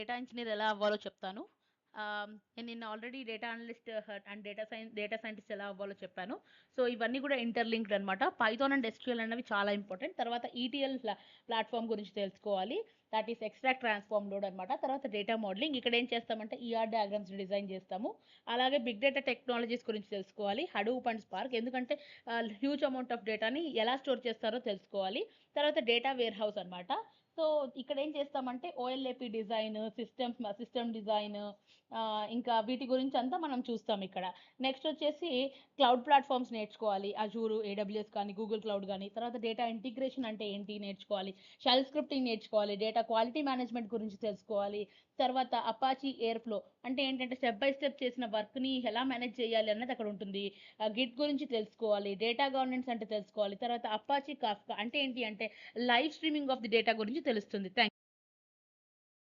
Data engineer ఎలా అవ్వాలో చెప్తాను. నేను నిన్న already data analyst and data scientist ఎలా అవ్వాలో చెప్పాను. సో ఇవన్నీ కూడా ఇంటర్లింక్డ్ అనమాట. పైథాన్ అండ్ ఎస్క్యూఎల్ అనేవి చాలా ఇంపార్టెంట్. తర్వాత ఈటీఎల్ ప్లాట్ఫామ్ గురించి తెలుసుకోవాలి. That is extract transform load అనమాట. తర్వాత డేటా మోడలింగ్, ఇక్కడ ఏం చేస్తామంటే ఈఆర్ డయాగ్రామ్స్ డిజైన్ చేస్తాము. అలాగే బిగ్ డేటా టెక్నాలజీస్ గురించి తెలుసుకోవాలి, హడూప్ అండ్ స్పార్క్, ఎందుకంటే హ్యూజ్ అమౌంట్ ఆఫ్ డేటాని ఎలా స్టోర్ చేస్తారో తెలుసుకోవాలి. తర్వాత డేటా వేర్ హౌస్ అనమాట. సో ఇక్కడ ఏం చేస్తామంటే ఓఎల్ఏపి డిజైన్, సిస్టమ్ డిజైన్, ఇంకా వీటి గురించి అంతా మనం చూస్తాం ఇక్కడ. నెక్స్ట్ వచ్చేసి క్లౌడ్ ప్లాట్ఫామ్స్ నేర్చుకోవాలి, అజూరు, ఏడబ్ల్యూఎస్ కానీ గూగుల్ క్లౌడ్ కానీ. తర్వాత డేటా ఇంటిగ్రేషన్ అంటే ఏంటి నేర్చుకోవాలి, షెల్ స్క్రిప్టింగ్ నేర్చుకోవాలి, డేటా క్వాలిటీ మేనేజ్మెంట్ గురించి తెలుసుకోవాలి. తర్వాత అపాచీ ఎయిర్ ఫ్లో అంటే ఏంటంటే స్టెప్ బై స్టెప్ చేసిన వర్క్ని ఎలా మేనేజ్ చేయాలి అన్నది అక్కడ ఉంటుంది. గిట్ గురించి తెలుసుకోవాలి, డేటా గవర్నెన్స్ అంటే తెలుసుకోవాలి. తర్వాత అపాచీ కాఫ్కా అంటే ఏంటి అంటే live streaming of the data గురించి తెలుస్తుంది. థ్యాంక్